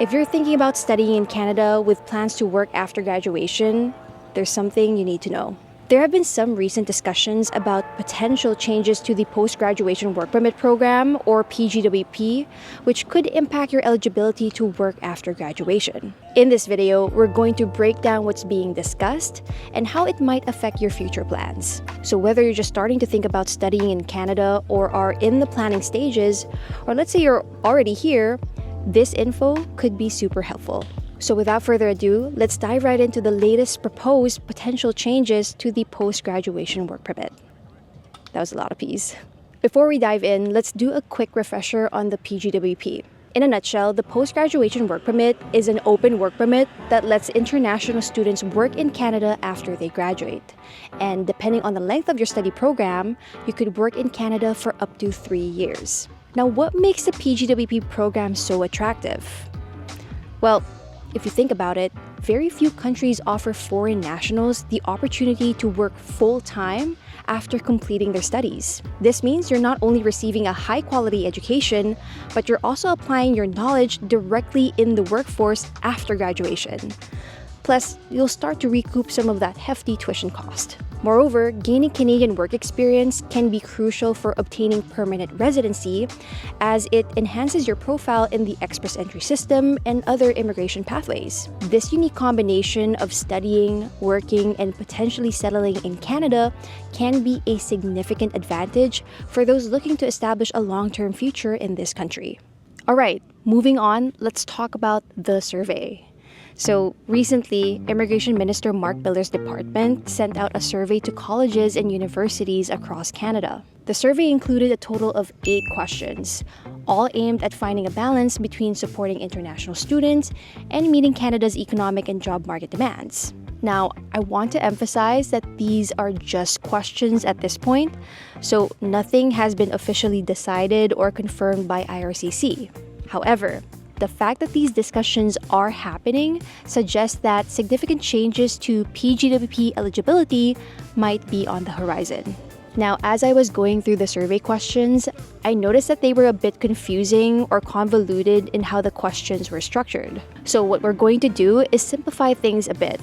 If you're thinking about studying in Canada with plans to work after graduation, there's something you need to know. There have been some recent discussions about potential changes to the Post-Graduation Work Permit Program, or PGWP, which could impact your eligibility to work after graduation. In this video, we're going to break down what's being discussed and how it might affect your future plans. So whether you're just starting to think about studying in Canada or are in the planning stages, or let's say you're already here, this info could be super helpful. So without further ado, let's dive right into the latest proposed potential changes to the post-graduation work permit. That was a lot of P's. Before we dive in, let's do a quick refresher on the PGWP. In a nutshell, the post-graduation work permit is an open work permit that lets international students work in Canada after they graduate. And depending on the length of your study program, you could work in Canada for up to 3 years. Now, what makes the PGWP program so attractive? Well, if you think about it, very few countries offer foreign nationals the opportunity to work full-time after completing their studies. This means you're not only receiving a high-quality education, but you're also applying your knowledge directly in the workforce after graduation. Plus, you'll start to recoup some of that hefty tuition cost. Moreover, gaining Canadian work experience can be crucial for obtaining permanent residency, as it enhances your profile in the express entry system and other immigration pathways. This unique combination of studying, working, and potentially settling in Canada can be a significant advantage for those looking to establish a long-term future in this country. All right, moving on, let's talk about the survey. So recently, Immigration Minister Marc Miller's department sent out a survey to colleges and universities across Canada. The survey included a total of 8 questions, all aimed at finding a balance between supporting international students and meeting Canada's economic and job market demands. Now, I want to emphasize that these are just questions at this point, so nothing has been officially decided or confirmed by IRCC. However, the fact that these discussions are happening suggests that significant changes to PGWP eligibility might be on the horizon. Now, as I was going through the survey questions, I noticed that they were a bit confusing or convoluted in how the questions were structured. So what we're going to do is simplify things a bit.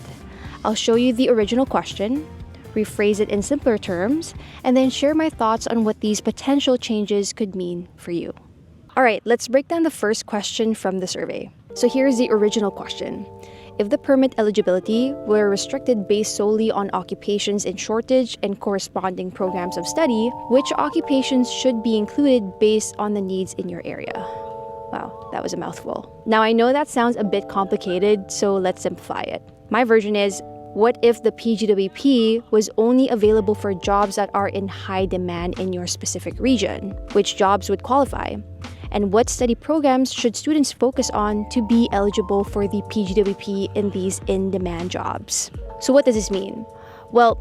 I'll show you the original question, rephrase it in simpler terms, and then share my thoughts on what these potential changes could mean for you. All right, let's break down the first question from the survey. So here's the original question. If the permit eligibility were restricted based solely on occupations in shortage and corresponding programs of study, which occupations should be included based on the needs in your area? Wow, that was a mouthful. Now, I know that sounds a bit complicated, so let's simplify it. My version is, what if the PGWP was only available for jobs that are in high demand in your specific region? Which jobs would qualify? And what study programs should students focus on to be eligible for the PGWP in these in-demand jobs? So what does this mean? Well,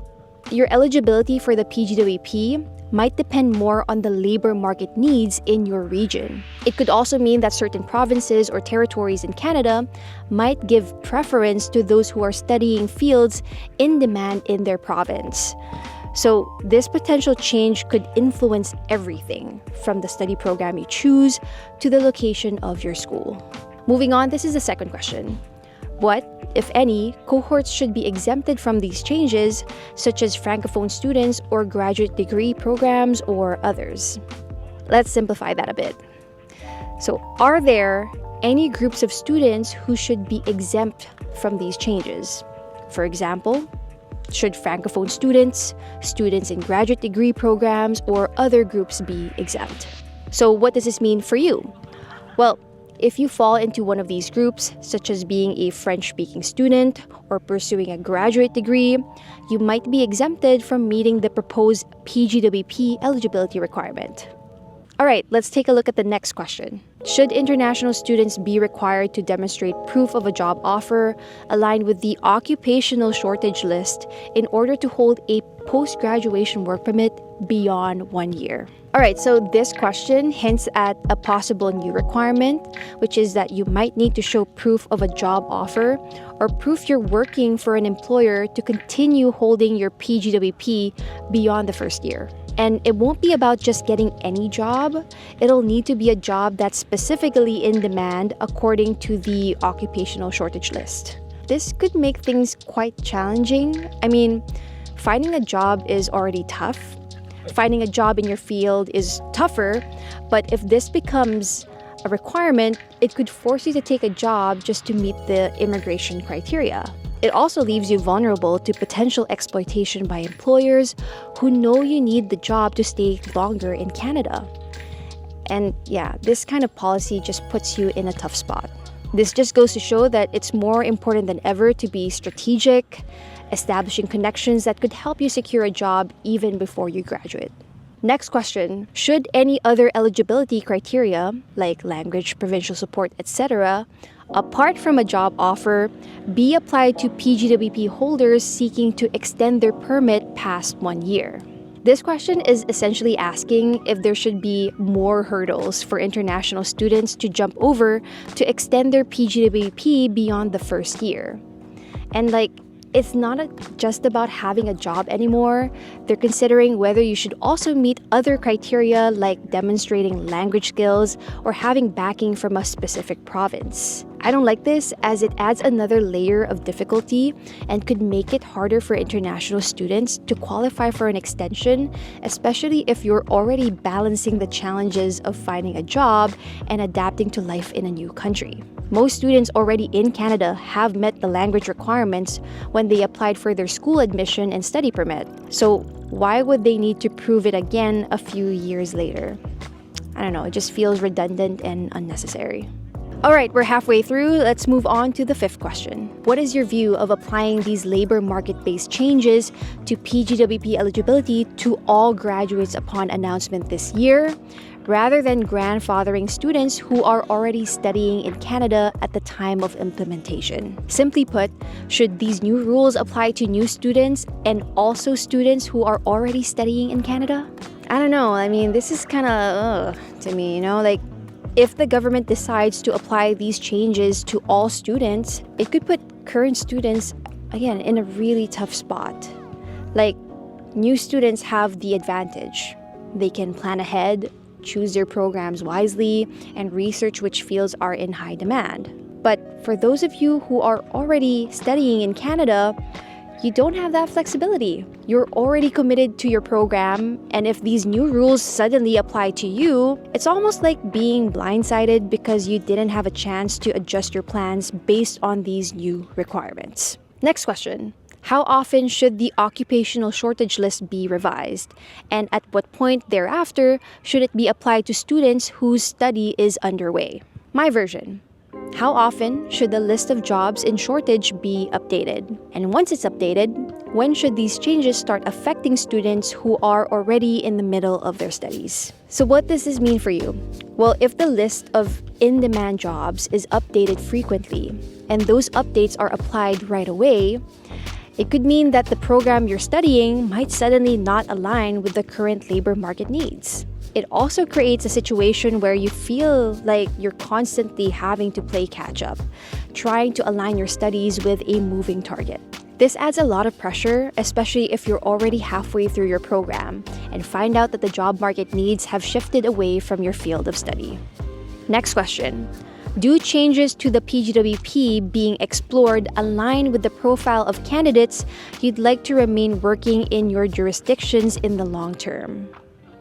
your eligibility for the PGWP might depend more on the labor market needs in your region. It could also mean that certain provinces or territories in Canada might give preference to those who are studying fields in demand in their province. So this potential change could influence everything from the study program you choose to the location of your school. Moving on, this is the second question. What, if any, cohorts should be exempted from these changes, such as Francophone students or graduate degree programs or others? Let's simplify that a bit. So are there any groups of students who should be exempt from these changes? For example, should Francophone students, students in graduate degree programs, or other groups be exempt? So what does this mean for you? Well, if you fall into one of these groups, such as being a French-speaking student or pursuing a graduate degree, you might be exempted from meeting the proposed PGWP eligibility requirement. All right, let's take a look at the next question. Should international students be required to demonstrate proof of a job offer aligned with the occupational shortage list in order to hold a post-graduation work permit beyond 1 year? All right, so this question hints at a possible new requirement, which is that you might need to show proof of a job offer or proof you're working for an employer to continue holding your PGWP beyond the first year. And it won't be about just getting any job. It'll need to be a job that's specifically in demand according to the occupational shortage list. This could make things quite challenging. I mean, finding a job is already tough. Finding a job in your field is tougher, but if this becomes a requirement, it could force you to take a job just to meet the immigration criteria. It also leaves you vulnerable to potential exploitation by employers who know you need the job to stay longer in Canada. And yeah, this kind of policy just puts you in a tough spot. This just goes to show that it's more important than ever to be strategic, establishing connections that could help you secure a job even before you graduate. Next question, should any other eligibility criteria, like language, provincial support, etc., apart from a job offer, be applied to PGWP holders seeking to extend their permit past 1 year? This question is essentially asking if there should be more hurdles for international students to jump over to extend their PGWP beyond the first year. And it's not just about having a job anymore. They're considering whether you should also meet other criteria like demonstrating language skills or having backing from a specific province. I don't like this as it adds another layer of difficulty and could make it harder for international students to qualify for an extension, especially if you're already balancing the challenges of finding a job and adapting to life in a new country. Most students already in Canada have met the language requirements when they applied for their school admission and study permit. So why would they need to prove it again a few years later? I don't know, it just feels redundant and unnecessary. All right, we're halfway through. Let's move on to the fifth question. What is your view of applying these labor market-based changes to PGWP eligibility to all graduates upon announcement this year, rather than grandfathering students who are already studying in Canada at the time of implementation? Simply put, should these new rules apply to new students and also students who are already studying in Canada? I don't know. I mean, this is kind of to me, if the government decides to apply these changes to all students, it could put current students, again, in a really tough spot. New students have the advantage. They can plan ahead, choose their programs wisely, and research which fields are in high demand. But for those of you who are already studying in Canada, you don't have that flexibility. You're already committed to your program, and if these new rules suddenly apply to you, it's almost like being blindsided because you didn't have a chance to adjust your plans based on these new requirements. Next question. How often should the occupational shortage list be revised? And at what point thereafter should it be applied to students whose study is underway? My version. How often should the list of jobs in shortage be updated? And once it's updated, when should these changes start affecting students who are already in the middle of their studies? So what does this mean for you? Well, if the list of in-demand jobs is updated frequently, and those updates are applied right away, it could mean that the program you're studying might suddenly not align with the current labor market needs. It also creates a situation where you feel like you're constantly having to play catch-up, trying to align your studies with a moving target. This adds a lot of pressure, especially if you're already halfway through your program and find out that the job market needs have shifted away from your field of study. Next question. Do changes to the PGWP being explored align with the profile of candidates you'd like to remain working in your jurisdictions in the long term?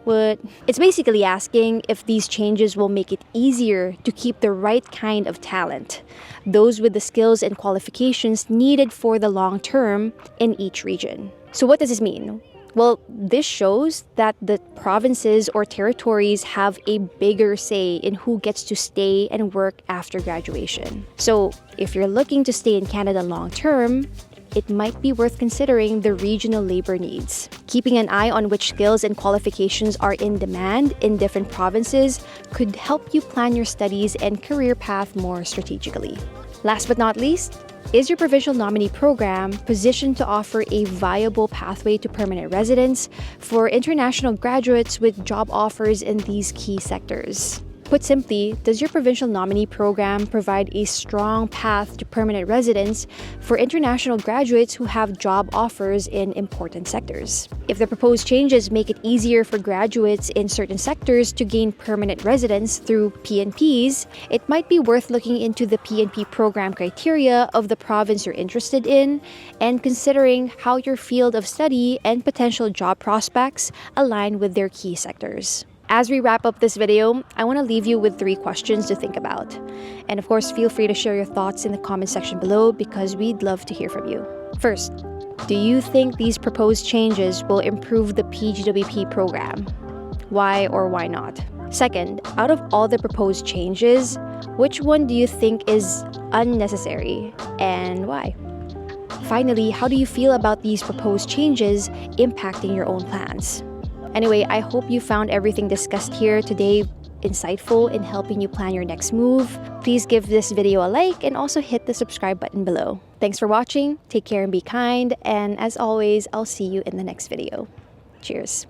It's basically asking if these changes will make it easier to keep the right kind of talent, those with the skills and qualifications needed for the long term in each region. So what does this mean? Well, this shows that the provinces or territories have a bigger say in who gets to stay and work after graduation. So if you're looking to stay in Canada long term, it might be worth considering the regional labor needs. Keeping an eye on which skills and qualifications are in demand in different provinces could help you plan your studies and career path more strategically. Last but not least, is your provincial nominee program positioned to offer a viable pathway to permanent residence for international graduates with job offers in these key sectors? Put simply, does your provincial nominee program provide a strong path to permanent residence for international graduates who have job offers in important sectors? If the proposed changes make it easier for graduates in certain sectors to gain permanent residence through PNPs, it might be worth looking into the PNP program criteria of the province you're interested in and considering how your field of study and potential job prospects align with their key sectors. As we wrap up this video, I want to leave you with 3 questions to think about. And of course, feel free to share your thoughts in the comment section below because we'd love to hear from you. First, do you think these proposed changes will improve the PGWP program? Why or why not? Second, out of all the proposed changes, which one do you think is unnecessary and why? Finally, how do you feel about these proposed changes impacting your own plans? Anyway, I hope you found everything discussed here today insightful in helping you plan your next move. Please give this video a like and also hit the subscribe button below. Thanks for watching, take care and be kind, and as always, I'll see you in the next video. Cheers!